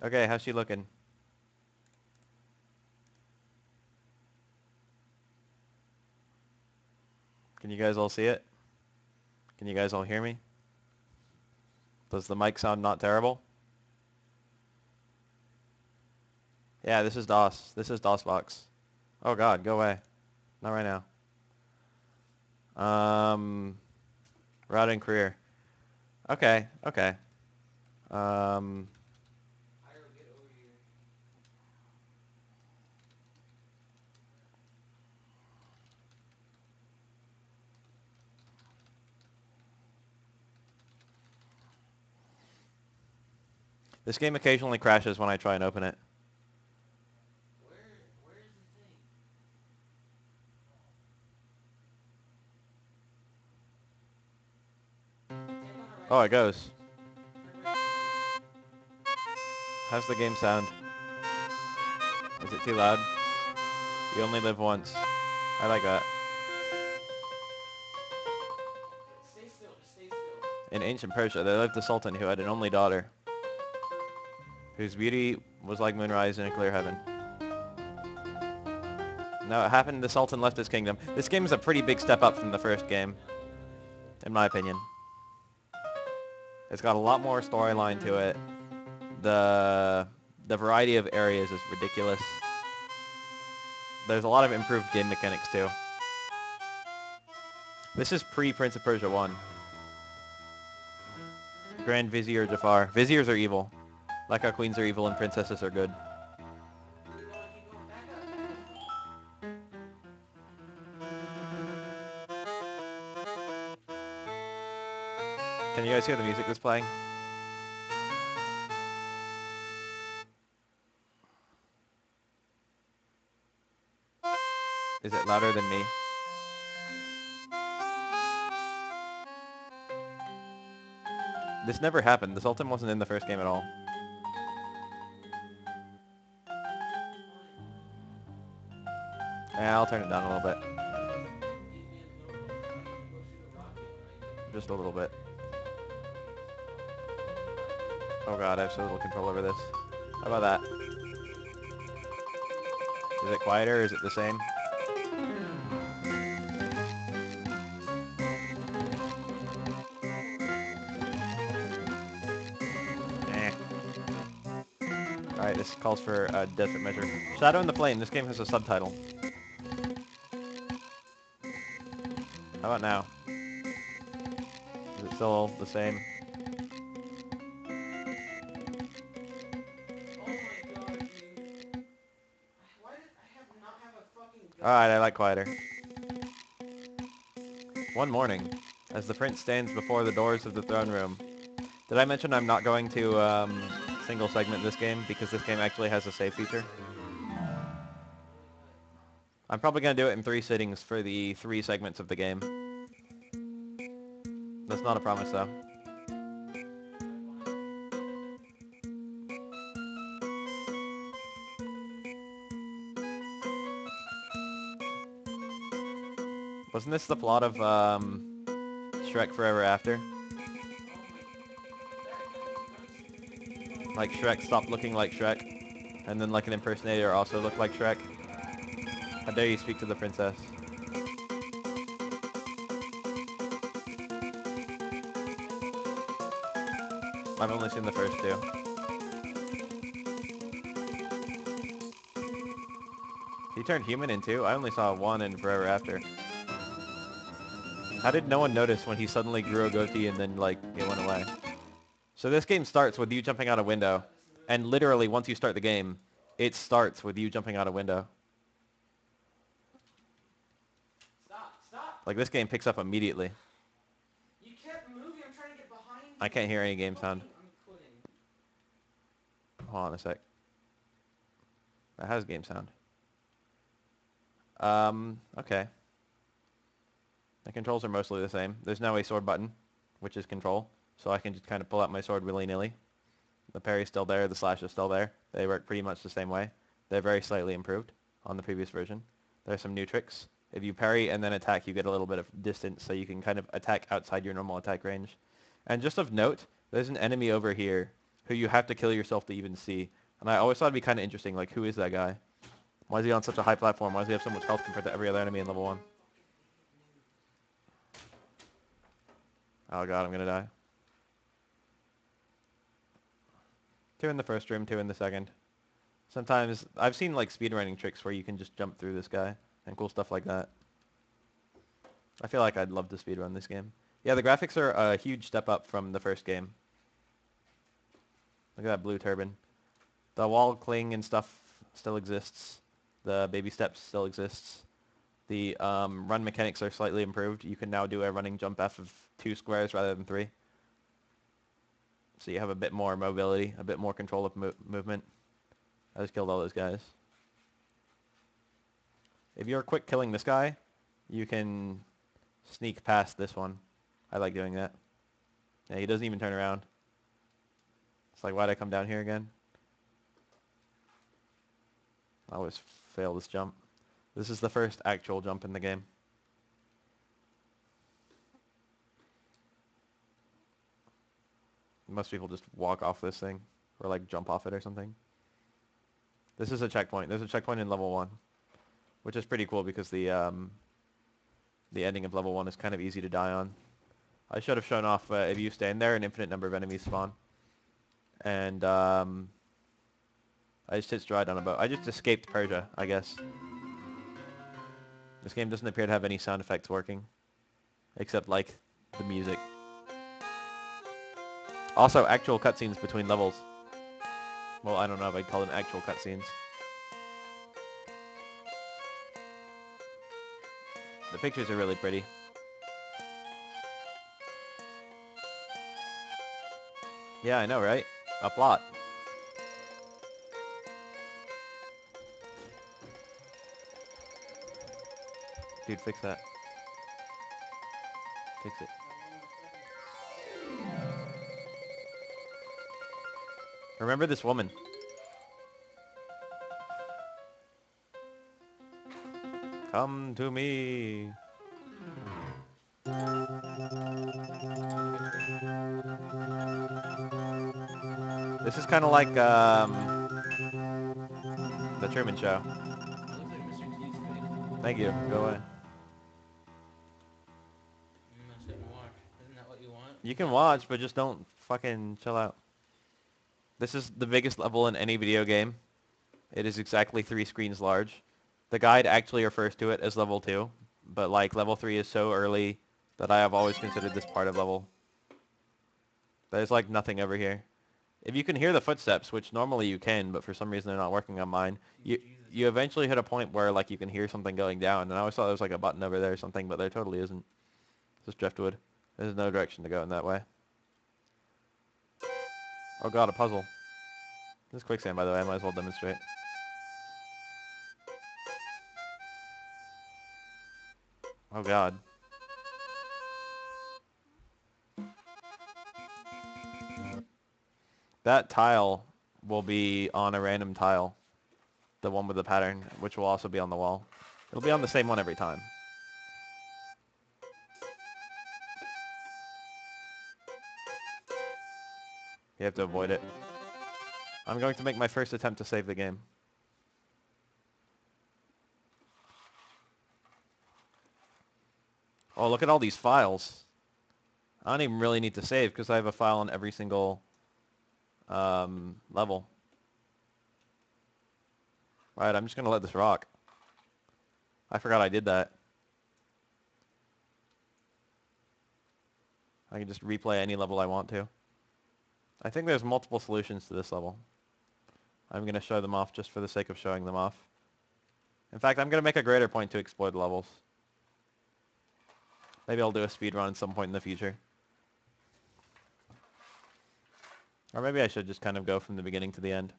Okay, how's she looking? Can you guys all see it? Can you guys all hear me? Does the mic sound not terrible? Yeah, this is DOS. This is DOSBox. Oh god, go away. Not right now. Route and career. Okay, okay. Um, this game occasionally crashes when I try and open it. Oh, it goes. How's the game sound? Is it too loud? You only live once. I like that. In ancient Persia, there lived a sultan who had an only daughter, whose beauty was like moonrise in a clear heaven. Now it happened the sultan left his kingdom. This game is a pretty big step up from the first game, in my opinion. It's got a lot more storyline to it. The variety of areas is ridiculous. There's a lot of improved game mechanics too. This is pre-Prince of Persia 1. Grand Vizier Jafar. Viziers are evil. Like how queens are evil and princesses are good. Can you guys hear the music that's playing? Is it louder than me? This never happened. The Sultan wasn't in the first game at all. Yeah, I'll turn it down a little bit. Just a little bit. Oh god, I have so little control over this. How about that? Is it quieter? Is it the same? Eh. Alright, this calls for a desperate measure. Shadow in the Flame. This game has a subtitle. How about now? Is it still the same? Alright, I like quieter. One morning, as the prince stands before the doors of the throne room. Did I mention I'm not going to single segment this game because this game actually has a save feature? I'm probably going to do it in 3 sittings for the 3 segments of the game. That's not a promise though. Wasn't this the plot of Shrek Forever After? Like Shrek stopped looking like Shrek, and then like an impersonator also looked like Shrek. How dare you speak to the princess? I've only seen the first 2. He turned human in 2? I only saw 1 in Forever After. How did no one notice when he suddenly grew a goatee and then, like, it went away? So this game starts with you jumping out a window, and literally once you start the game, it starts with you jumping out a window. Like, this game picks up immediately. You kept moving. I'm trying to get behind you. I can't hear any game sound. Hold on a sec. That has game sound. Okay. The controls are mostly the same. There's now a sword button, which is control, so I can just kind of pull out my sword willy-nilly. The parry's still there, the slash is still there. They work pretty much the same way. They're very slightly improved on the previous version. There's some new tricks. If you parry and then attack, you get a little bit of distance, so you can kind of attack outside your normal attack range. And just of note, there's an enemy over here who you have to kill yourself to even see. And I always thought it'd be kind of interesting, like, who is that guy? Why is he on such a high platform? Why does he have so much health compared to every other enemy in level 1? Oh god, I'm gonna die. 2 in the first room, 2 in the second. Sometimes, I've seen like speedrunning tricks where you can just jump through this guy, and cool stuff like that. I feel like I'd love to speedrun this game. Yeah, the graphics are a huge step up from the first game. Look at that blue turban. The wall cling and stuff still exists. The baby steps still exists. The run mechanics are slightly improved. You can now do a running jump F of 2 squares rather than 3. So you have a bit more mobility, a bit more control of movement. I just killed all those guys. If you're quick killing this guy, you can sneak past this one. I like doing that. Yeah, he doesn't even turn around. It's like, why'd I come down here again? I always fail this jump. This is the first actual jump in the game. Most people just walk off this thing, or like jump off it or something. This is a checkpoint. There's a checkpoint in level 1, which is pretty cool because the ending of level 1 is kind of easy to die on. I should have shown off if you stand there, an infinite number of enemies spawn. And I just hit stride on a boat. I just escaped Persia, I guess. This game doesn't appear to have any sound effects working, except like the music. Also, actual cutscenes between levels. Well, I don't know if I'd call them actual cutscenes. The pictures are really pretty. Yeah, I know, right? A plot. Dude, fix that. Fix it. Remember this woman. Come to me. This is kind of like the Truman Show. Thank you. Go away. You can watch, but just don't fucking chill out. This is the biggest level in any video game. It is exactly 3 screens large. The guide actually refers to it as level 2, but like level 3 is so early that I have always considered this part of level. There's like nothing over here. If you can hear the footsteps, which normally you can, but for some reason they're not working on mine, you eventually hit a point where like you can hear something going down, and I always thought there was like a button over there or something, but there totally isn't. It's just driftwood. There's no direction to go in that way. Oh god, a puzzle. This is quicksand, by the way. I might as well demonstrate. Oh god. That tile will be on a random tile. The one with the pattern, which will also be on the wall. It'll be on the same one every time. You have to avoid it. I'm going to make my first attempt to save the game. Oh, look at all these files. I don't even really need to save because I have a file on every single level. Alright, I'm just going to let this rock. I forgot I did that. I can just replay any level I want to. I think there's multiple solutions to this level. I'm going to show them off just for the sake of showing them off. In fact, I'm going to make a greater point to explore the levels. Maybe I'll do a speedrun at some point in the future. Or maybe I should just kind of go from the beginning to the end.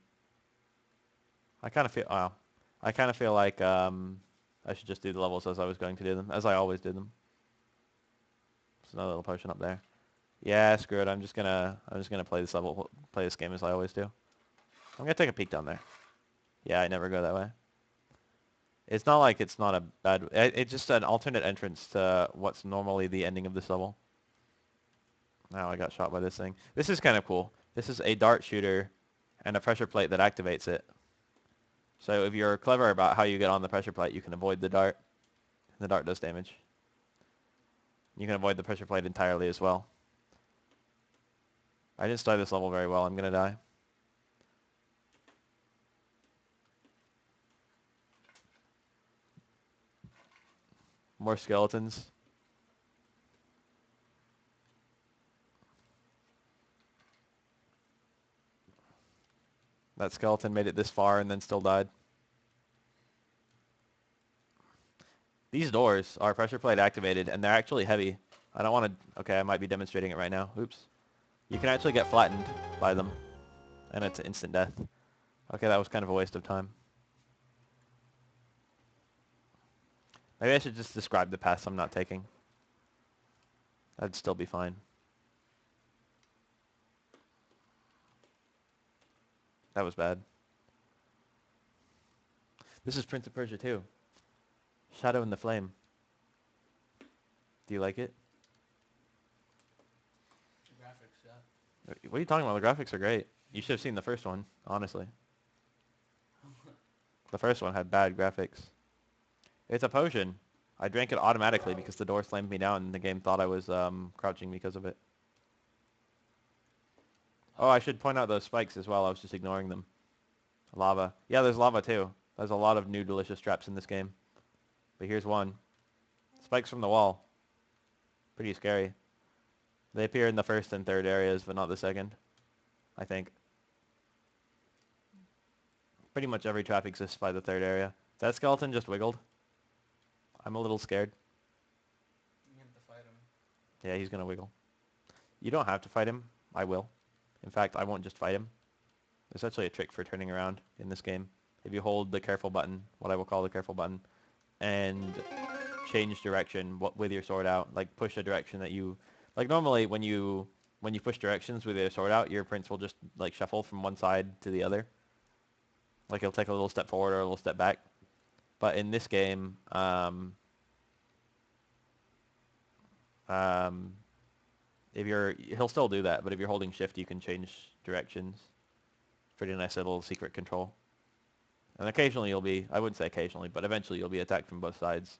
I kind of feel, I kind of feel like I should just do the levels as I was going to do them, as I always did them. There's another little potion up there. Yeah, screw it. I'm just gonna play this level, play this game as I always do. I'm gonna take a peek down there. Yeah, I never go that way. It's not like it's not a bad... It's just an alternate entrance to what's normally the ending of this level. Now I got shot by this thing. This is kind of cool. This is a dart shooter and a pressure plate that activates it. So if you're clever about how you get on the pressure plate, you can avoid the dart. The dart does damage. You can avoid the pressure plate entirely as well. I didn't start this level very well. I'm going to die. More skeletons. That skeleton made it this far and then still died. These doors are pressure plate activated, and they're actually heavy. I don't want to... Okay, I might be demonstrating it right now. Oops. You can actually get flattened by them, and it's instant death. Okay, that was kind of a waste of time. Maybe I should just describe the paths I'm not taking. That'd still be fine. That was bad. This is Prince of Persia 2. Shadow in the Flame. Do you like it? The graphics, yeah. What are you talking about? The graphics are great. You should have seen the first one, honestly. The first one had bad graphics. It's a potion. I drank it automatically because the door slammed me down and the game thought I was crouching because of it. Oh, I should point out those spikes as well. I was just ignoring them. Lava. Yeah, there's lava too. There's a lot of new delicious traps in this game. But here's one. Spikes from the wall. Pretty scary. They appear in the first and third areas, but not the second, I think. Pretty much every trap exists by the third area. That skeleton just wiggled. I'm a little scared. You have to fight him. Yeah, he's going to wiggle. You don't have to fight him. I will. In fact, I won't just fight him. There's actually a trick for turning around in this game. If you hold the careful button, what I will call the careful button, and change direction with your sword out, like push a direction that you... Like normally when you push directions with your sword out, your prince will just like shuffle from one side to the other. Like he'll take a little step forward or a little step back. But in this game, he'll still do that, but if you're holding shift, you can change directions. Pretty nice little secret control. And occasionally you'll be, I wouldn't say occasionally, but eventually you'll be attacked from both sides.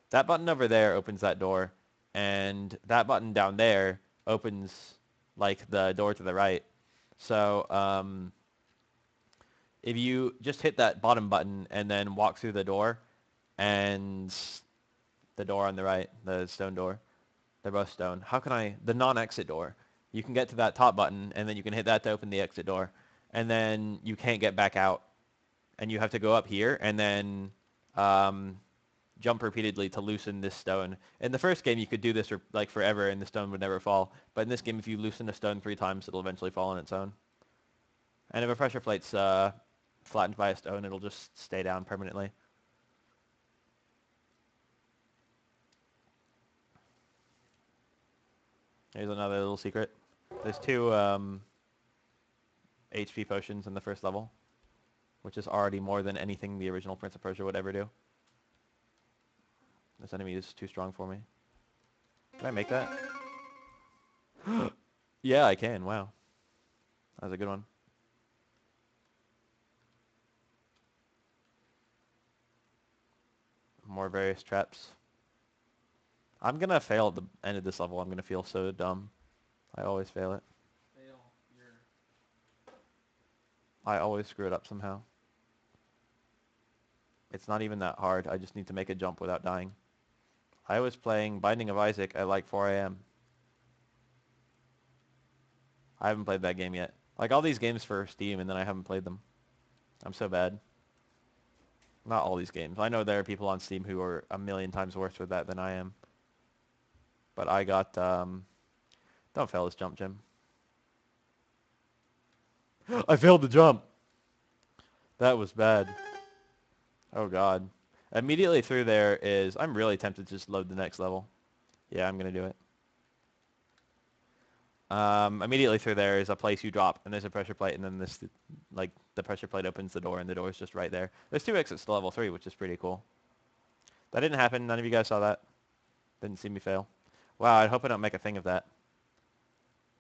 That button over there opens that door, and that button down there opens like the door to the right. So if you just hit that bottom button and then walk through the door, and the door on the right, the stone door, they're both stone. How can I... The non-exit door. You can get to that top button, and then you can hit that to open the exit door. And then you can't get back out. And you have to go up here, and then jump repeatedly to loosen this stone. In the first game, you could do this for, like forever, and the stone would never fall. But in this game, if you loosen a stone 3 times, it'll eventually fall on its own. And if a pressure plate's flattened by a stone, it'll just stay down permanently. Here's another little secret. There's 2 HP potions in the first level, which is already more than anything the original Prince of Persia would ever do. This enemy is too strong for me. Can I make that? Yeah, I can. Wow. That was a good one. More various traps. I'm going to fail at the end of this level. I'm going to feel so dumb. I always fail it. Fail. I always screw it up somehow. It's not even that hard. I just need to make a jump without dying. I was playing Binding of Isaac at like 4 a.m. I haven't played that game yet. Like all these games for Steam, and then I haven't played them. I'm so bad. Not all these games. I know there are people on Steam who are a million times worse with that than I am. But I got... Don't fail this jump, Jim. I failed the jump! That was bad. Oh god. Immediately through there is... I'm really tempted to just load the next level. Yeah, I'm going to do it. Immediately through there is a place you drop, and there's a pressure plate, and then this, like, the pressure plate opens the door, and the door is just right there. There's 2 exits to level 3, which is pretty cool. That didn't happen. None of you guys saw that. Didn't see me fail. Wow, I hope I don't make a thing of that.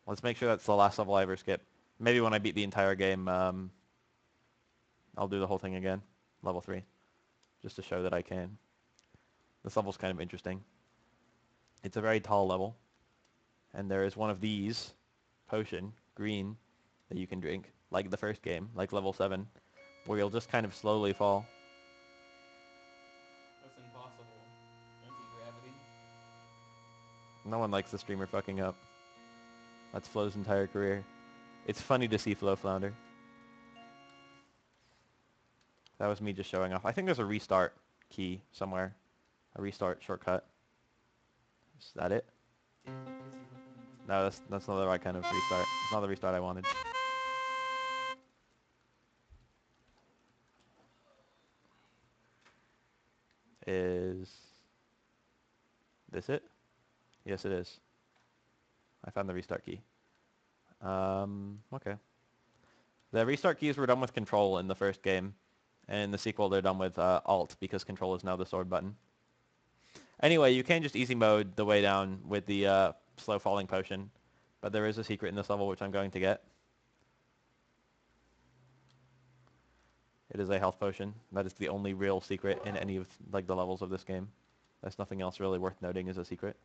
Let's make sure that's the last level I ever skip. Maybe when I beat the entire game, I'll do the whole thing again. Level 3. Just to show that I can. This level's kind of interesting. It's a very tall level. And there is one of these, potion, green, that you can drink. Like the first game, like level 7. Where you'll just kind of slowly fall. That's impossible. Anti-gravity. No one likes the streamer fucking up. That's Flo's entire career. It's funny to see Flo flounder. That was me just showing off. I think there's a restart key somewhere. A restart shortcut. Is that it? No, that's not the right kind of restart. It's not the restart I wanted. Is this it? Yes, it is. I found the restart key. Okay. The restart keys were done with control in the first game. And in the sequel, they're done with alt, because control is now the sword button. Anyway, you can just easy mode the way down with the slow falling potion. But there is a secret in this level, which I'm going to get. It is a health potion. That is the only real secret in any of like the levels of this game. There's nothing else really worth noting as a secret.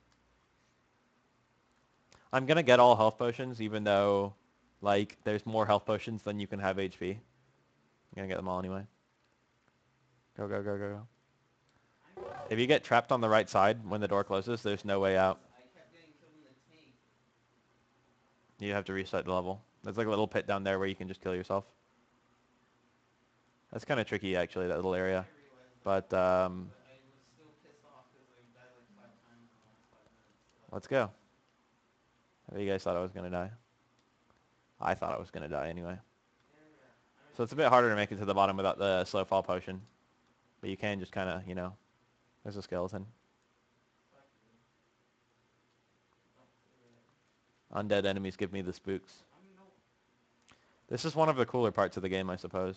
I'm gonna get all health potions, even though like there's more health potions than you can have HP. I'm gonna get them all anyway. Go, go, go, go, go. If you get trapped on the right side when the door closes, there's no way out. I kept getting killed in the tank. You have to reset the level. There's like a little pit down there where you can just kill yourself. That's kind of tricky, actually, that little area. I realized that. But, But I was still pissed off because I died like 5 times in the last 5 minutes. So that's let's why. go. How you guys thought I was going to die? I thought I was going to die anyway. Yeah. So it's a bit harder to make it to the bottom without the slow fall potion. But you can just kind of, you know, there's a skeleton. Fuck you. Don't say that. Undead enemies give me the spooks. I'm no. This is one of the cooler parts of the game, I suppose.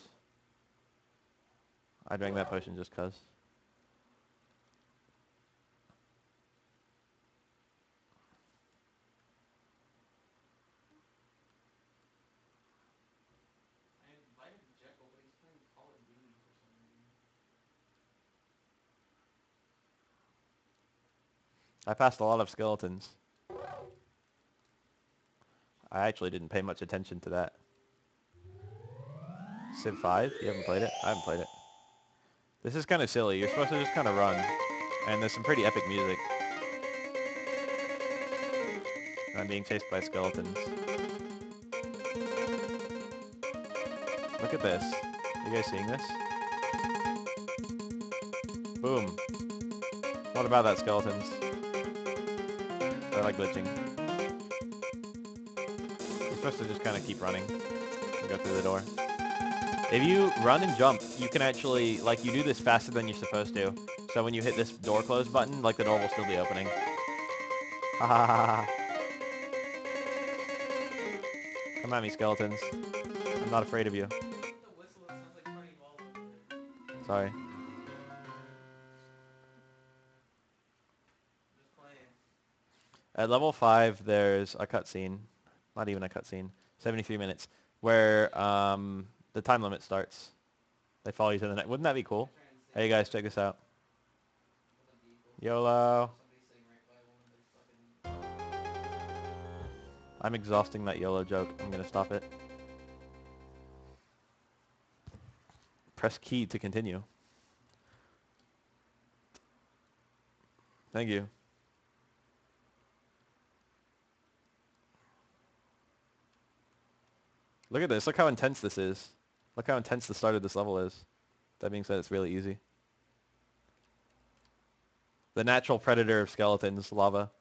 I drank that potion just cuz. I invited Jekyll, but he's playing Call of Duty for some reason. I passed a lot of skeletons. I actually didn't pay much attention to that. Civ 5? You haven't played it? I haven't played it. This is kind of silly. You're supposed to just kind of run. And there's some pretty epic music. And I'm being chased by skeletons. Look at this. You guys seeing this? Boom. What about that, skeletons? They're like glitching. You're supposed to just kind of keep running and go through the door. If you run and jump, you can actually, like, you do this faster than you're supposed to. So when you hit this door close button, like, the door will still be opening. Ha ha ha ha. Come at me, skeletons. I'm not afraid of you. Hey, with the whistle, it sounds like Funny Balls over there. Sorry. Just playing. At level 5, there's a cutscene. Not even a cutscene. 73 minutes. Where the time limit starts. They follow you to the next. Wouldn't that be cool? I try and Hey, sing guys, check this out. with a vehicle. YOLO. Somebody sitting right by one of their fucking. I'm exhausting that YOLO joke. I'm going to stop it. Press key to continue. Thank you. Look at this. Look how intense this is. Look how intense the start of this level is. That being said, it's really easy. The natural predator of skeletons, lava.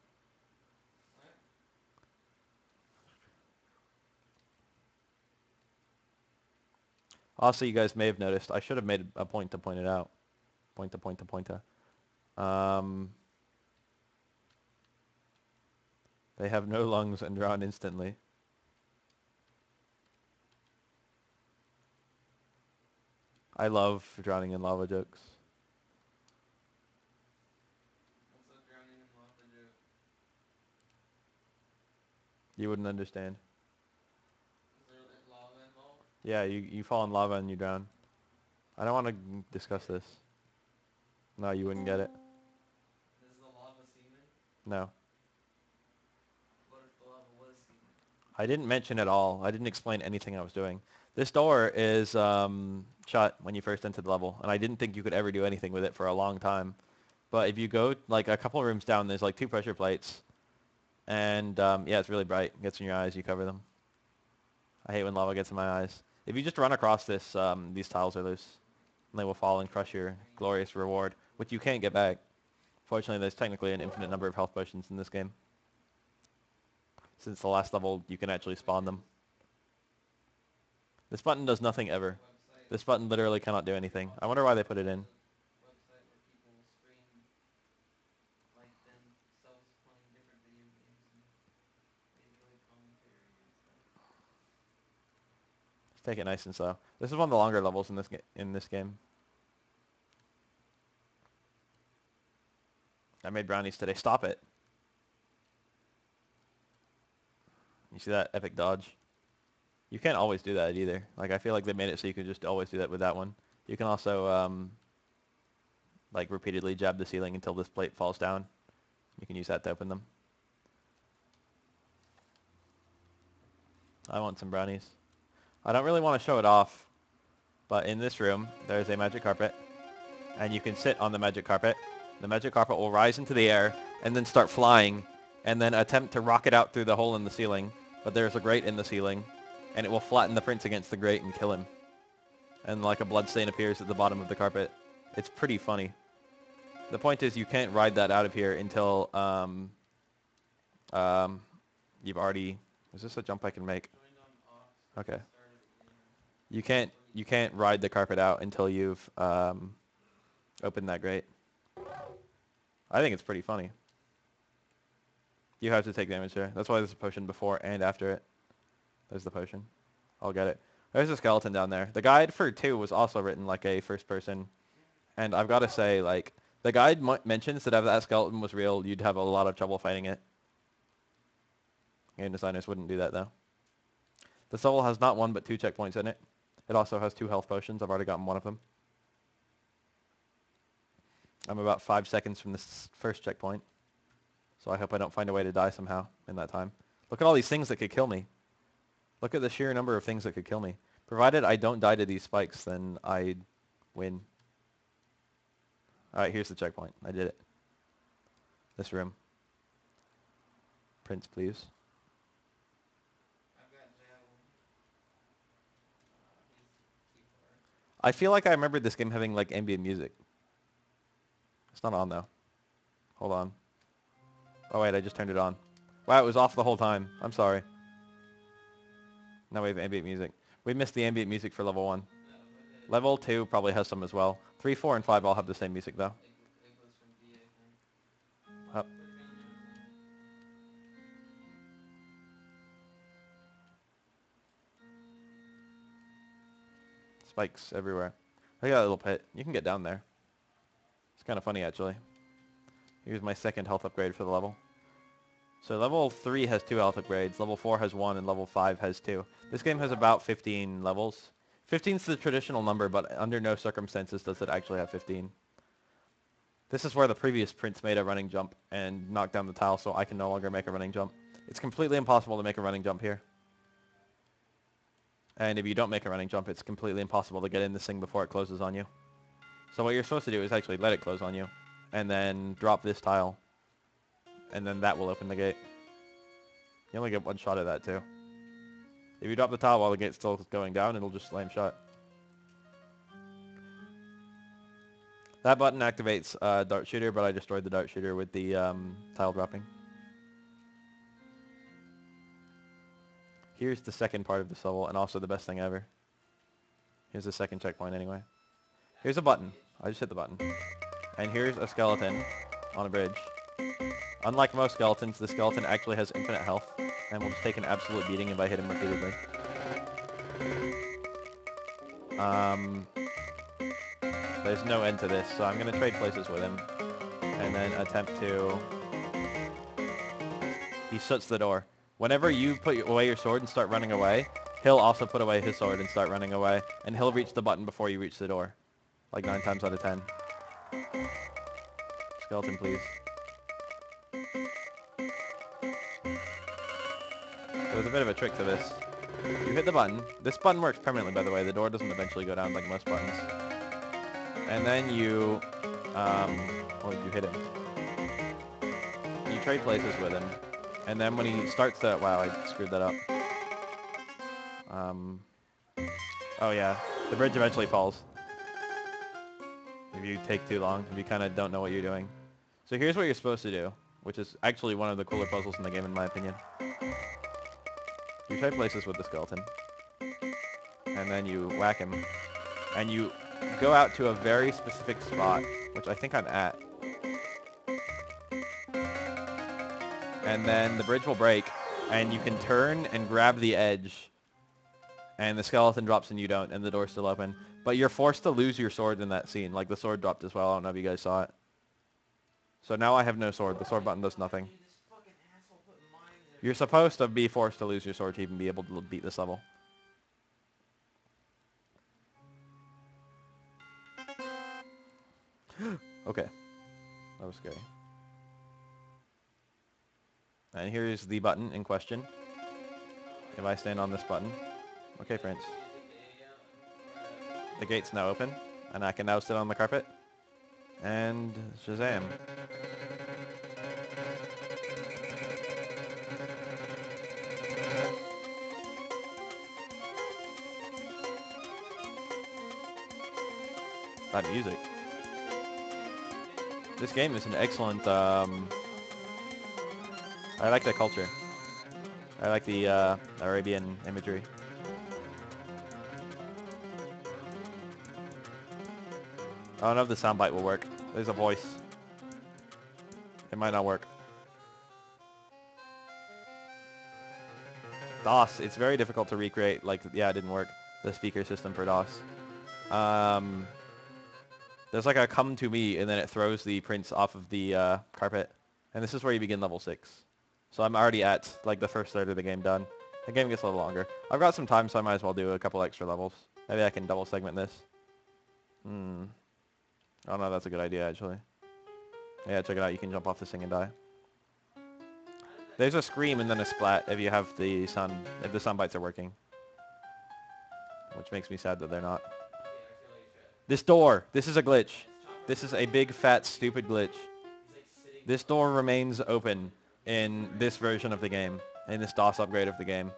What? Also, you guys may have noticed, I should have made a point to point it out. Point to point to point to. They have no lungs and drown instantly. I love drowning in lava jokes. What's up, drowning in lava joke? You wouldn't understand. Yeah, you fall in lava and you drown. I don't want to discuss this. No, you wouldn't get it. This is the lava semen. No. What if the lava was semen? I didn't mention at all. I didn't explain anything I was doing. This door is shut when you first enter the level, and I didn't think you could ever do anything with it for a long time. But if you go like a couple of rooms down, there's like 2 pressure plates, and yeah, it's really bright. It gets in your eyes, you cover them. I hate when lava gets in my eyes. If you just run across this, these tiles are loose, and they will fall and crush your glorious reward, which you can't get back. Fortunately, there's technically an infinite number of health potions in this game. Since the last level, you can actually Wait, spawn them. This button does nothing there's ever. a website. This button literally cannot do anything. I wonder why they put it in. There's a website where people stream like themselves playing different video games and basically commentary and stuff. Let's take it nice and slow. This is one of the longer levels in this game. I made brownies today. Stop it. You see that epic dodge? You can't always do that either. Like, I feel like they made it so you could just always do that with that one. You can also, like, repeatedly jab the ceiling until this plate falls down. You can use that to open them. I want some brownies. I don't really want to show it off, but in this room, there's a magic carpet, and you can sit on the magic carpet. The magic carpet will rise into the air, and then start flying, and then attempt to rocket out through the hole in the ceiling. But there's a grate in the ceiling, and it will flatten the prince against the grate and kill him. And like a bloodstain appears at the bottom of the carpet. It's pretty funny. The point is you can't ride that out of here until you've already... Is this a jump I can make? Joined on off, Okay. started a game. You can't ride the carpet out until you've opened that grate. I think it's pretty funny. You have to take damage there. That's why there's a potion before and after it. There's the potion. I'll get it. There's a skeleton down there. The guide for 2 was also written like a first person. And I've got to say, like, the guide mentions that if that skeleton was real, you'd have a lot of trouble fighting it. Game designers wouldn't do that, though. The level has not 1 but 2 checkpoints in it. It also has 2 health potions. I've already gotten one of them. I'm about 5 seconds from this first checkpoint. So I hope I don't find a way to die somehow in that time. Look at all these things that could kill me. Look at the sheer number of things that could kill me. Provided I don't die to these spikes, then I win. Alright, here's the checkpoint. I did it. This room. Prince, please. I've got Javel. He's too far. I feel like I remember this game having like ambient music. It's not on though. Hold on. Oh wait, I just turned it on. Wow, it was off the whole time. I'm sorry. Now we have ambient music. We missed the ambient music for level 1. No, but Level 2 probably has some as well. 3, 4, and 5 all have the same music though. it was from D, I think. Oh, We're trying to spikes everywhere. Look at that little pit. You can get down there. It's kind of funny actually. Here's my second health upgrade for the level. So level 3 has 2 health upgrades, level 4 has 1, and level 5 has 2. This game has about 15 levels. 15 is the traditional number, but under no circumstances does it actually have 15. This is where the previous prince made a running jump and knocked down the tile, so I can no longer make a running jump. It's completely impossible to make a running jump here. And if you don't make a running jump, it's completely impossible to get in this thing before it closes on you. So what you're supposed to do is actually let it close on you, and then drop this tile, and then that will open the gate. You only get one shot at that too. If you drop the tile while the gate's still going down, it'll just slam shut. That button activates dart shooter, but I destroyed the dart shooter with the tile dropping. Here's the second part of this level, and also the best thing ever. Here's the second checkpoint anyway. Here's a button. I just hit the button. And here's a skeleton on a bridge. Unlike most skeletons, the skeleton actually has infinite health, and will just take an absolute beating if I hit him repeatedly. There's no end to this, so I'm going to trade places with him, and then attempt to... He shuts the door. Whenever you put away your sword and start running away, he'll also put away his sword and start running away, and he'll reach the button before you reach the door. Like 9 times out of 10. Skeleton, please. There's a bit of a trick to this. You hit the button. This button works permanently, by the way. The door doesn't eventually go down like most buttons. And then you, well, you hit him. You trade places with him. And then when he starts to, wow, I screwed that up. Oh yeah, the bridge eventually falls. If you take too long, if you kind of don't know what you're doing. So here's what you're supposed to do, which is actually one of the cooler puzzles in the game in my opinion. You trade places with the skeleton. And then you whack him. And you go out to a very specific spot, which I think I'm at. And then the bridge will break, and you can turn and grab the edge, and the skeleton drops and you don't, and the door's still open. But you're forced to lose your sword in that scene. Like, the sword dropped as well. I don't know if you guys saw it. So now I have no sword. The sword button does nothing. You're supposed to be forced to lose your sword to even be able to beat this level. Okay. That was scary. And here's the button in question. If I stand on this button. Okay, friends. The gate's now open, and I can now sit on the carpet. And Shazam. That music. This game is an excellent, I like the culture. I like the Arabian imagery. I don't know if the soundbite will work. There's a voice. It might not work. DOS, it's very difficult to recreate. Like, yeah, it didn't work. The speaker system for DOS. There's like a come to me, and then it throws the prince off of the carpet. And this is where you begin level 6. So I'm already at, like, the first third of the game done. The game gets a little longer. I've got some time, so I might as well do a couple extra levels. Maybe I can double segment this. Oh no, that's a good idea, actually. Yeah, check it out. You can jump off this thing and die. There's a scream and then a splat if you have the sound, if the sound bites are working. Which makes me sad that they're not. This door! This is a glitch. This is a big, fat, stupid glitch. This door remains open in this version of the game, in this DOS upgrade of the game.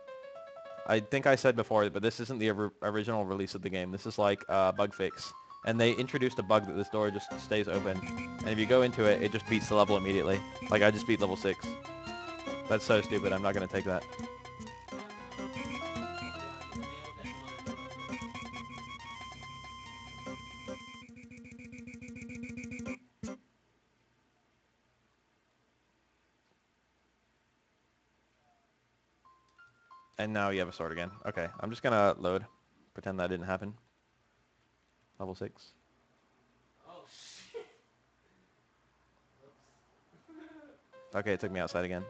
I think I said before, but this isn't the original release of the game. This is like a bug fix. And they introduced a bug that this door just stays open. And if you go into it, it just beats the level immediately. Like, I just beat level 6. That's so stupid, I'm not going to take that. And now you have a sword again. Okay, I'm just going to load. Pretend that didn't happen. Level 6. Oh shit! Okay, it took me outside again.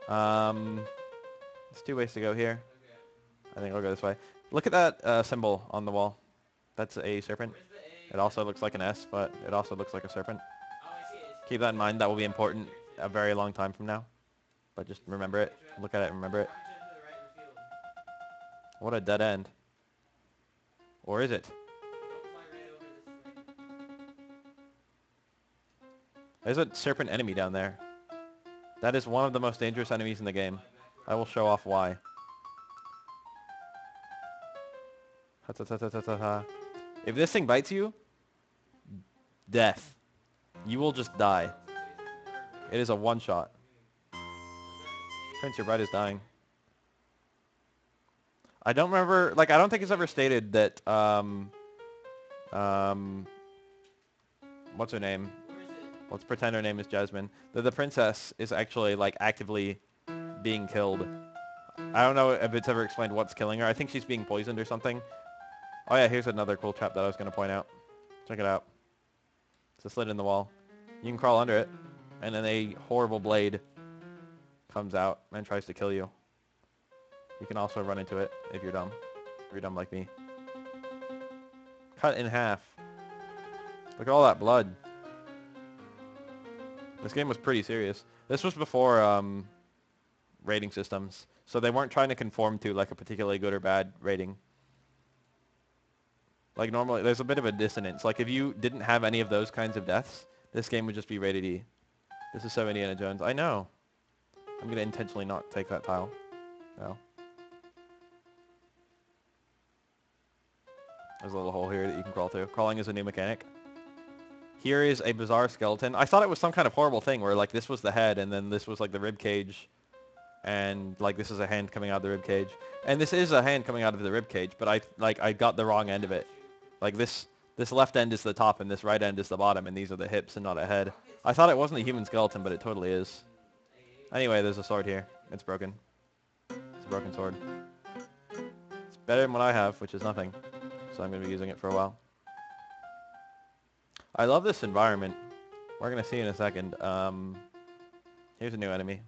There's 2 ways to go here. Okay. I think I'll go this way. Look at that symbol on the wall. That's a serpent. Where's the A? It also looks like an S, but it also looks like a serpent. Oh, I see it. Keep that in mind. That will be important a very long time from now. But just remember it. Look at it and remember it. Rocket jump to the right of the field. What a dead end. Or is it? Don't fly right over this thing. There's a serpent enemy down there. That is one of the most dangerous enemies in the game. I will show off why. If this thing bites you, death. You will just die. It is a one-shot. Prince, your bride is dying. I don't remember, like, I don't think it's ever stated that, what's her name? Let's pretend her name is Jasmine. That the princess is actually, like, actively being killed. I don't know if it's ever explained what's killing her. I think she's being poisoned or something. Oh yeah, here's another cool trap that I was going to point out. Check it out. It's a slit in the wall. You can crawl under it, and then a horrible blade comes out and tries to kill you. You can also run into it if you're dumb. If you're dumb like me. Cut in half. Look at all that blood. This game was pretty serious. This was before rating systems, so they weren't trying to conform to like a particularly good or bad rating. Like normally, there's a bit of a dissonance. Like if you didn't have any of those kinds of deaths, this game would just be rated E. This is so Indiana Jones. I know. I'm gonna intentionally not take that tile. No. There's a little hole here that you can crawl through. Crawling is a new mechanic. Here is a bizarre skeleton. I thought it was some kind of horrible thing where like this was the head and then this was like the rib cage and like this is a hand coming out of the rib cage. And this is a hand coming out of the rib cage, but I got the wrong end of it. Like this left end is the top and this right end is the bottom and these are the hips and not a head. I thought it wasn't a human skeleton, but it totally is. Anyway, there's a sword here. It's broken. It's a broken sword. It's better than what I have, which is nothing. So I'm going to be using it for a while. I love this environment. We're going to see in a second. Here's a new enemy.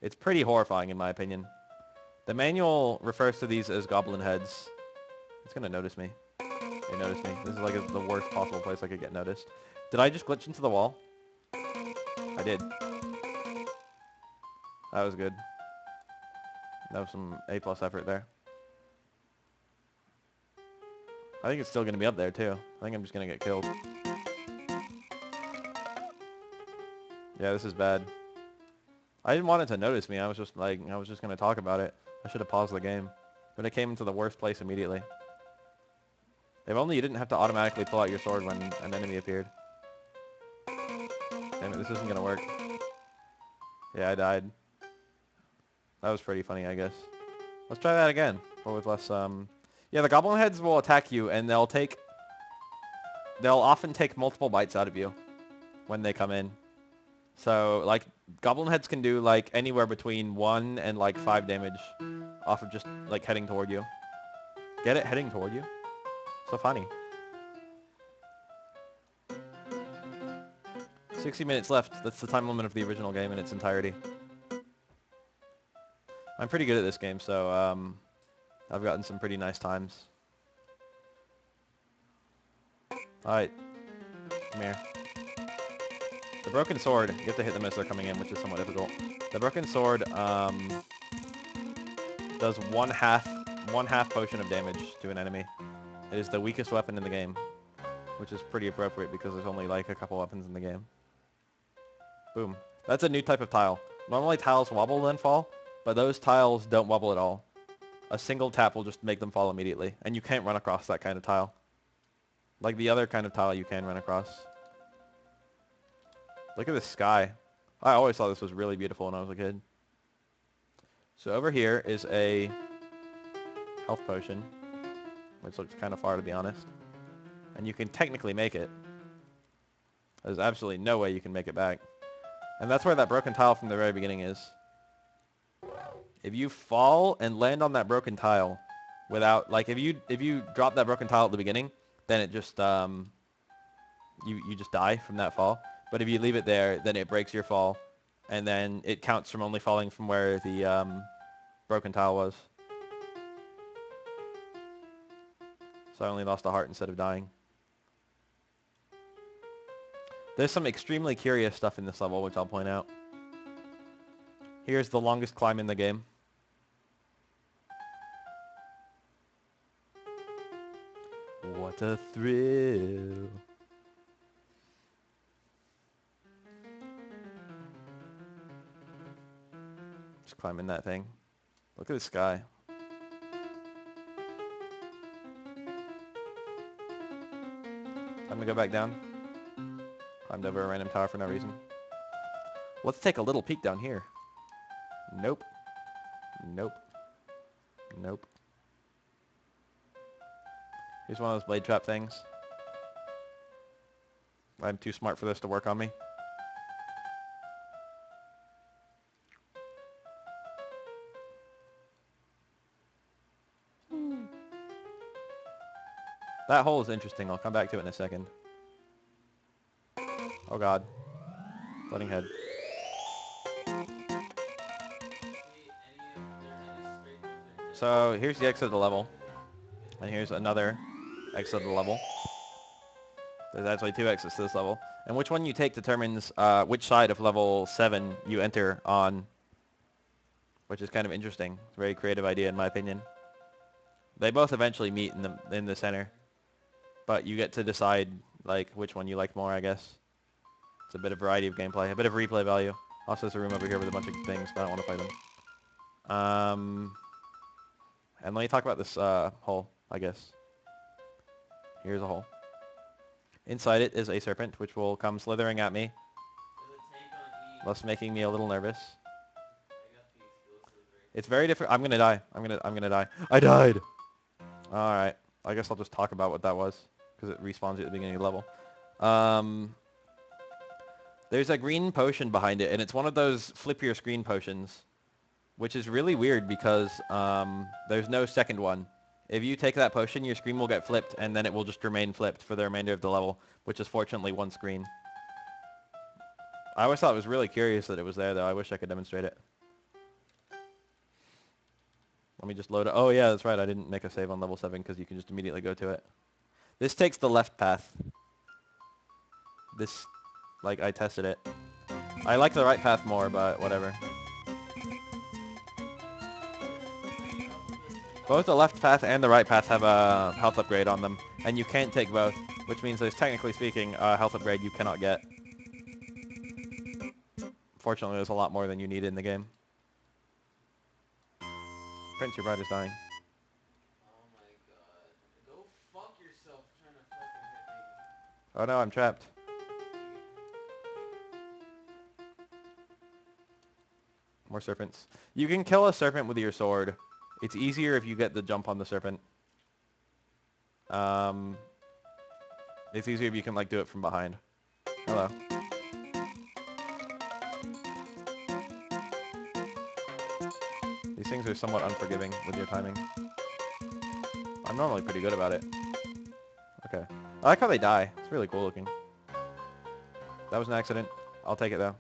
It's pretty horrifying in my opinion. The manual refers to these as goblin heads. It's going to notice me. It noticed me. This is like the worst possible place I could get noticed. Did I just glitch into the wall? I did. That was good. That was some A+ effort there. I think it's still going to be up there too. I think I'm just going to get killed. Yeah, this is bad. I didn't want it to notice me. I was just going to talk about it. I should have paused the game. But it came into the worst place immediately. If only you didn't have to automatically pull out your sword when an enemy appeared. Damn it, this isn't going to work. Yeah, I died. That was pretty funny, I guess. Let's try that again. But with less, Yeah, the goblin heads will attack you, and they'll often take multiple bites out of you when they come in. So, like, goblin heads can do, like, anywhere between 1 and, like, 5 damage off of just, like, heading toward you. Get it? Heading toward you? So funny. 60 minutes left. That's the time limit of the original game in its entirety. I'm pretty good at this game, so, I've gotten some pretty nice times. Alright. Come here. The broken sword, you have to hit them as they're coming in, which is somewhat difficult. The broken sword, does one half potion of damage to an enemy. It is the weakest weapon in the game, which is pretty appropriate because there's only like a couple weapons in the game. Boom. That's a new type of tile. Normally tiles wobble then fall, but those tiles don't wobble at all. A single tap will just make them fall immediately, and you can't run across that kind of tile. Like the other kind of tile you can run across. Look at this sky. I always thought this was really beautiful when I was a kid. So over here is a health potion, which looks kind of far to be honest. And you can technically make it. There's absolutely no way you can make it back. And that's where that broken tile from the very beginning is. If you fall and land on that broken tile without, like, if you drop that broken tile at the beginning, then it just, you just die from that fall. But if you leave it there, then it breaks your fall, and then it counts from only falling from where the broken tile was. So I only lost a heart instead of dying. There's some extremely curious stuff in this level, which I'll point out. Here's the longest climb in the game. What a thrill. Just climbing that thing. Look at the sky. Time to go back down. Climbed over a random tower for no reason. Let's take a little peek down here. Nope. Nope. Nope. Here's one of those blade trap things. I'm too smart for this to work on me. That hole is interesting. I'll come back to it in a second. Oh god. Floating head. See, there's any scrape of their So here's the exit of the level, and here's another exit of the level. There's actually 2 exits to this level, and which one you take determines which side of level 7 you enter on, which is kind of interesting. It's a very creative idea in my opinion. They both eventually meet in the center, but you get to decide like which one you like more, I guess. It's a bit of variety of gameplay, a bit of replay value. Also, there's a room over here with a bunch of things, but I don't want to fight them. And let me talk about this hole, I guess. Here's a hole. Inside it is a serpent, which will come slithering at me, There's a tank on E. thus making me a little nervous. I got the explosives right It's here. very different. I'm gonna die. I'm gonna die. I died. All right. I guess I'll just talk about what that was, because it respawns you at the beginning of the level. There's a green potion behind it, and it's one of those flip your screen potions, which is really weird because there's no second one. If you take that potion, your screen will get flipped, and then it will just remain flipped for the remainder of the level, which is fortunately one screen. I always thought it was really curious that it was there, though. I wish I could demonstrate it. Let me just load it. Oh, yeah, that's right. I didn't make a save on level 7 because you can just immediately go to it. This takes the left path. This, like, I tested it. I like the right path more, but whatever. Both the left path and the right path have a health upgrade on them, and you can't take both, which means there's technically speaking a health upgrade you cannot get. Fortunately, there's a lot more than you need in the game. Prince, your bride is dying. Oh my god. Go fuck yourself trying to fucking hit me. Oh no, I'm trapped. More serpents. You can kill a serpent with your sword. It's easier if you get the jump on the serpent. It's easier if you can like do it from behind. Hello. These things are somewhat unforgiving with your timing. I'm normally pretty good about it. Okay. I like how they die. It's really cool looking. That was an accident. I'll take it though.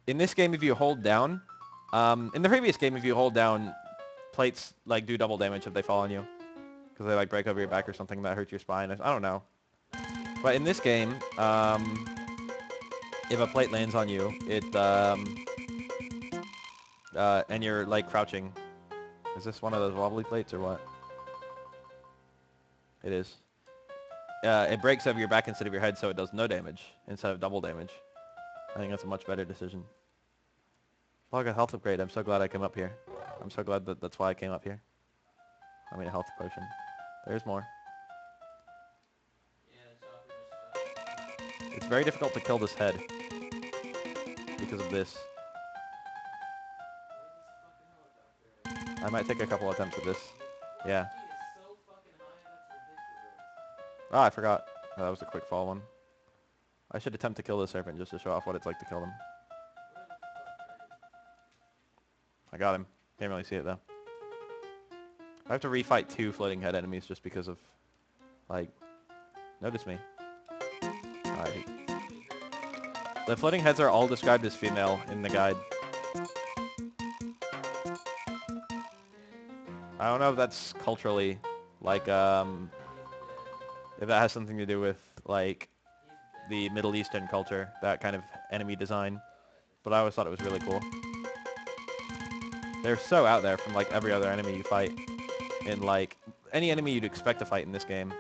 In this game, if you hold down, in the previous game, if you hold down, plates like do double damage if they fall on you, because they like break over your back or something that hurts your spine. I don't know. But in this game, if a plate lands on you, it and you're like crouching. Is this one of those wobbly plates or what? It is. It breaks over your back instead of your head, so it does no damage instead of double damage. I think that's a much better decision. Oh, I got a health upgrade. I'm so glad I came up here. I'm so glad that's why I came up here. I mean, a health potion. There's more. Yeah, the chopper just fell. It's very difficult to kill this head because of this. Where's this fucking helicopter? I might take a couple attempts at this. What? Yeah. He is so fucking high, that's ridiculous. Oh, I forgot. Oh, that was a quick fall one. I should attempt to kill the serpent just to show off what it's like to kill them. Where the fuck are you? I got him. Can't really see it though. I have to refight 2 floating head enemies just because of, like, notice me. Alright. Somebody hurt me really bad. The floating heads are all described as female in the guide. Yeah, he's dead. I don't know if that's culturally, like, He's dead. if that has something to do with, like, He's dead. the Middle Eastern culture, that kind of enemy Oh my design. god. But I always thought it was really cool. They're so out there from, like, every other enemy you fight. In, like, any enemy you'd expect to fight in this game.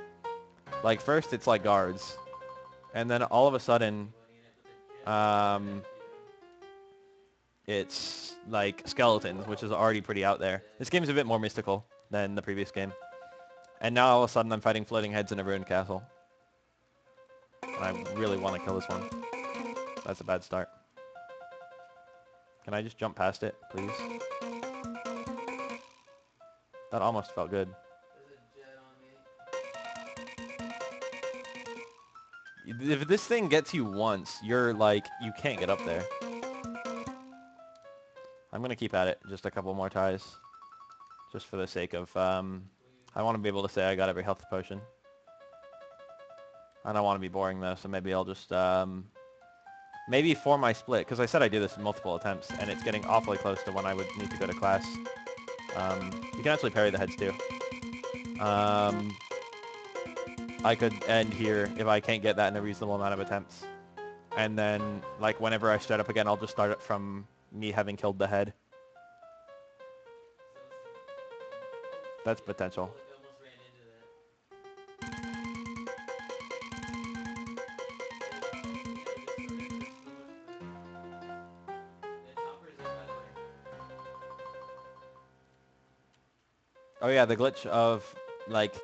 Like, first it's, like, guards. And then all of a sudden, Anybody in it with a jet coming um, back to you. it's, like, skeletons, which is already pretty out there. This game's a bit more mystical than the previous game. And now all of a sudden I'm fighting floating heads in a ruined castle. And I really want to kill this one. That's a bad start. Can I just jump past it, please? That almost felt good. There's a jet on me. If this thing gets you once, you're like, you can't get up there. I'm going to keep at it just a couple more tries. Just for the sake of, I want to be able to say I got every health potion. I don't want to be boring though, so maybe I'll just, maybe for my split, because I said I do this in multiple attempts, and it's getting awfully close to when I would need to go to class. You can actually parry the heads too. Um, I could end here if I can't get that in a reasonable amount of attempts. And then, like, whenever I start up again, I'll just start it from me having killed the head. So it's oh That's shit! potential. I almost ran into that. Yeah, the good sword ends are so much better. Yeah, Chopper is there by the way. Oh yeah, the glitch of, like,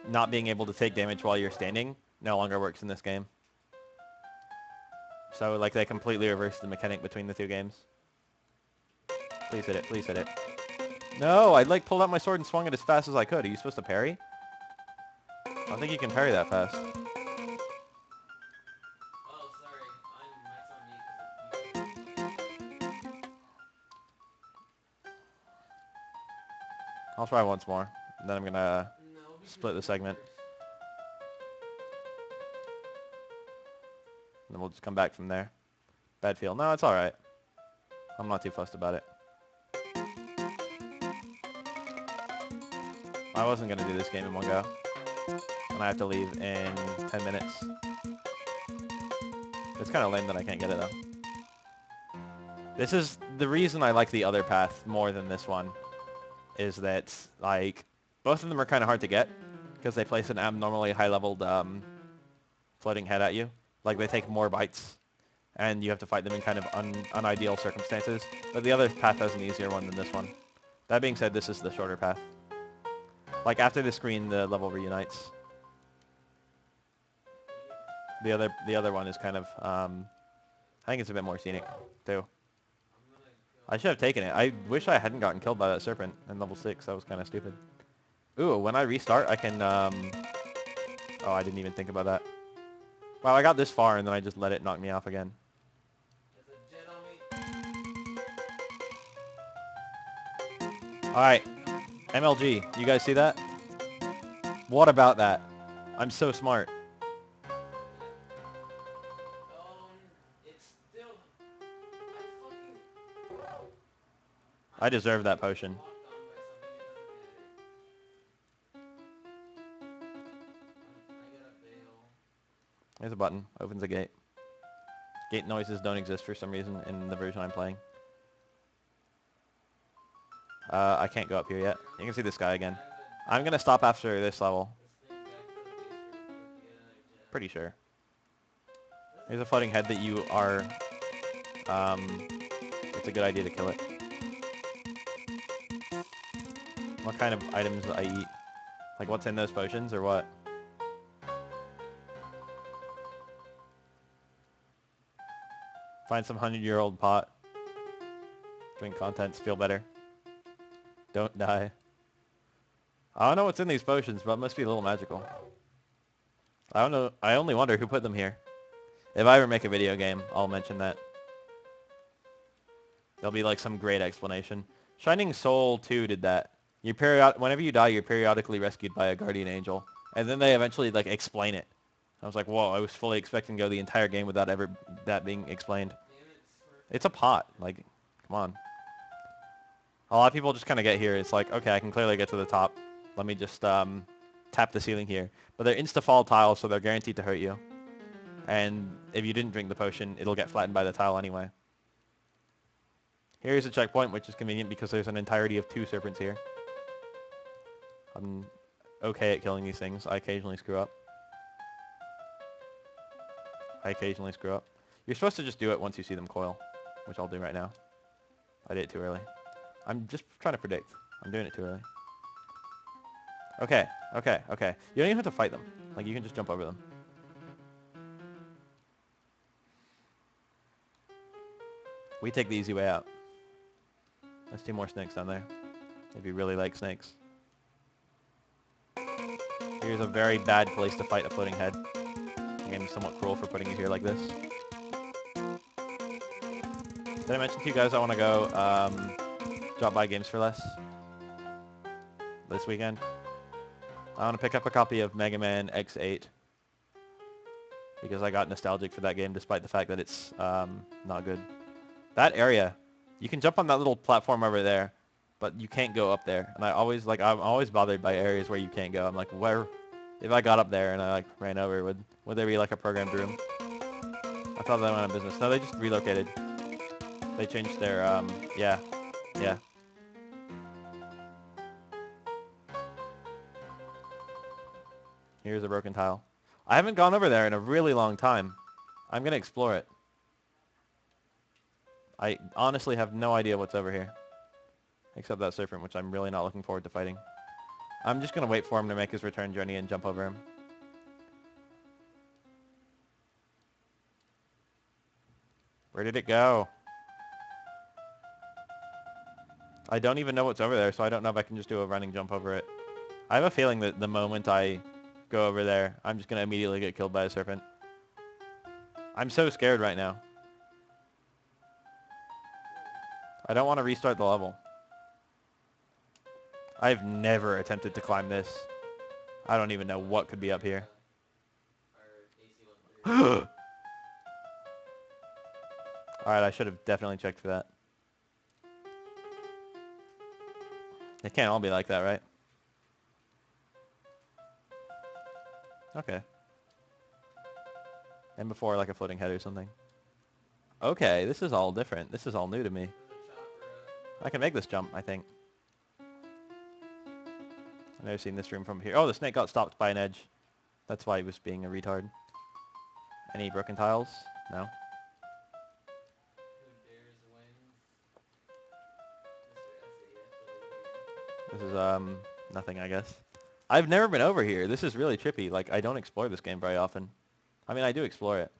not being able to take damage while you're standing no longer works in this game. So, like, they completely reversed the mechanic between the two games. Please hit it, please hit it. No, I, like, pulled out my sword and swung it as fast as I could. Are you supposed to parry? I don't think you can parry that fast. Oh, sorry. Mike's on me because you took the fucking glitch. I'll try once more. And then I'm gonna No, because split the you're the segment. worst. And then we'll just come back from there. Bad feel. No, it's alright. I'm not too fussed about it. I wasn't gonna do this game in one go. And I have to leave in 10 minutes. It's kind of lame that I can't get it, though. This is the reason I like the other path more than this one. Is that, like, both of them are kind of hard to get. Because they place an abnormally high-leveled floating head at you. Like, they take more bites. And you have to fight them in kind of unideal circumstances. But the other path has an easier one than this one. That being said, this is the shorter path. Like, after the screen, the level reunites. Yeah. The other one is kind of, I think it's a bit more scenic, too. I'm gonna I go. should have taken it. I wish I hadn't gotten killed by that serpent in level 6. That was kind of stupid. Ooh, when I restart, I can, oh, I didn't even think about that. Wow, I got this far, and then I just let it knock me off again. There's a jet on me. Alright, MLG. You guys see that? What about that? I'm so smart. Yeah. Oh, it's still. I fucking. I I'm deserve still that getting potion. locked on by something. It doesn't get it. I gotta bail. There's a button. Opens a gate. Gate noises don't exist for some reason in the version I'm playing. I can't go up here yet. Here, I'm You can gonna see this guy again. drive I'm gonna stop after this level. this thing back to the base real quick to get another jet. Pretty sure. Doesn't There's a get floating it. head that you are, it's a good idea to kill it. What kind of items I eat? Like what's in those potions or what? Find some 100-year-old pot. Drink contents, feel better. Don't die. I don't know what's in these potions, but it must be a little magical. I don't know. I only wonder who put them here. If I ever make a video game, I'll mention that. There'll be like some great explanation. Shining Soul 2 did that. Whenever you die, you're periodically rescued by a guardian angel. And then they eventually like explain it. I was like, whoa, I was fully expecting to go the entire game without ever that being explained. Damn it, Smurf It's a got pot. busted. Like, come on. A lot of people just kind of get here. It's like, okay, I can clearly get to the top. Let me just tap the ceiling here. But they're insta-fall tiles, so they're guaranteed to hurt you. And if you didn't drink the potion, it'll get flattened by the tile anyway. Here's a checkpoint, which is convenient because there's an entirety of 2 serpents here. I'm okay at killing these things. I occasionally screw up. You're supposed to just do it once you see them coil, which I'll do right now. I did it too early. I'm just trying to predict. I'm doing it too early. Okay. You don't even have to fight them. Like, you can just jump over them. We take the easy way out. There's 2 more snakes down there. If you really like snakes. Here's a very bad place to fight a floating head. I'm gonna be somewhat cruel for putting you here like this. Did I mention to you guys I want to go drop by Games for Less this weekend? I want to pick up a copy of Mega Man X8 because I got nostalgic for that game despite the fact that it's not good. That area, you can jump on that little platform over there, but you can't go up there. And I'm always bothered by areas where you can't go. I'm like, where, if I got up there and I like ran over, would there be like a programmed room? I thought they went out of business. No, they just relocated. They changed their, yeah, yeah. Here's a broken tile. I haven't gone over there in a really long time. I'm gonna explore it. I honestly have no idea what's over here. Except that serpent, which I'm really not looking forward to fighting. I'm just gonna wait for him to make his return journey and jump over him. Where did it go? I don't even know what's over there, so I don't know if I can just do a running jump over it. I have a feeling that the moment I go over there, I'm just gonna immediately get killed by a serpent. I'm so scared right now. I don't want to restart the level. I've never attempted to climb this. I don't even know what could be up here. Alright, I should have definitely checked for that. It can't all be like that, right? Okay. And before, like a floating head or something. Okay, this is all different. This is all new to me. I can make this jump, I think. I've never seen this room from here. Oh, the snake got stopped by an edge. That's why he was being a retard. Any broken tiles? No. This is, nothing, I guess. I've never been over here. This is really trippy. Like, I don't explore this game very often. I mean, I do explore it.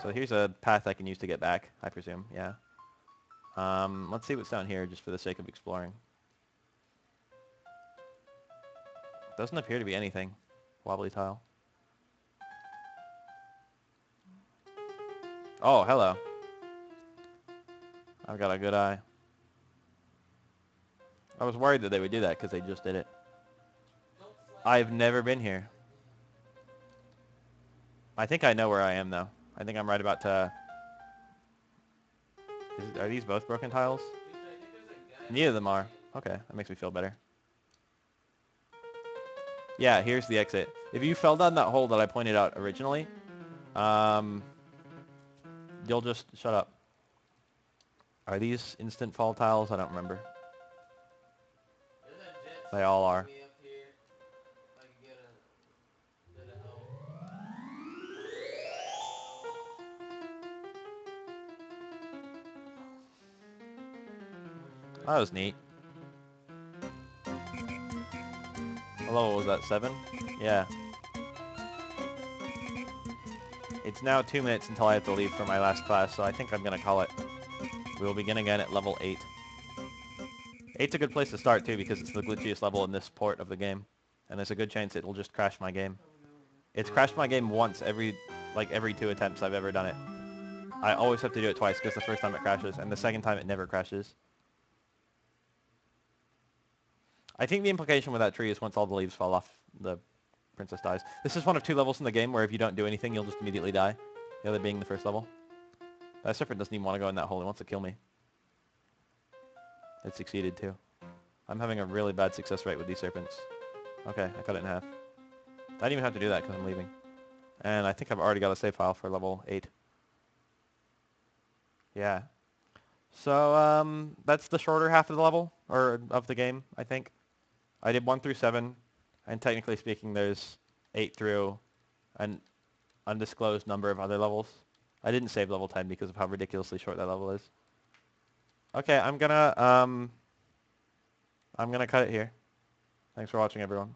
So here's a path I can use to get back, I presume. Yeah. Let's see what's down here, just for the sake of exploring. Doesn't appear to be anything. Wobbly tile. Oh, hello. I've got a good eye. I was worried that they would do that because they just did it. I've never been here. I think I know where I am, though. I think I'm right about to... Are these both broken tiles? Neither of them are. Okay, that makes me feel better. Yeah, here's the exit. If you fell down that hole that I pointed out originally, you'll just... Shut up. Are these instant fall tiles? I don't remember. They all are. That was neat. Hello, what was that, 7? Yeah. It's now 2 minutes until I have to leave for my last class, so I think I'm going to call it. We will begin again at level 8. 8's a good place to start, too, because it's the glitchiest level in this port of the game. And there's a good chance it will just crash my game. It's crashed my game once every 2 attempts I've ever done it. I always have to do it twice, because the first time it crashes, and the second time it never crashes. I think the implication with that tree is once all the leaves fall off, the princess dies. This is one of 2 levels in the game where if you don't do anything, you'll just immediately die. The other being the first level. That serpent doesn't even want to go in that hole. It wants to kill me. It succeeded, too. I'm having a really bad success rate with these serpents. Okay, I cut it in half. I didn't even have to do that because I'm leaving. And I think I've already got a save file for level 8. Yeah. So, that's the shorter half of the level, or of the game, I think. I did 1 through 7, and technically speaking, there's 8 through an undisclosed number of other levels. I didn't save level 10 because of how ridiculously short that level is. Okay, I'm gonna cut it here. Thanks for watching, everyone.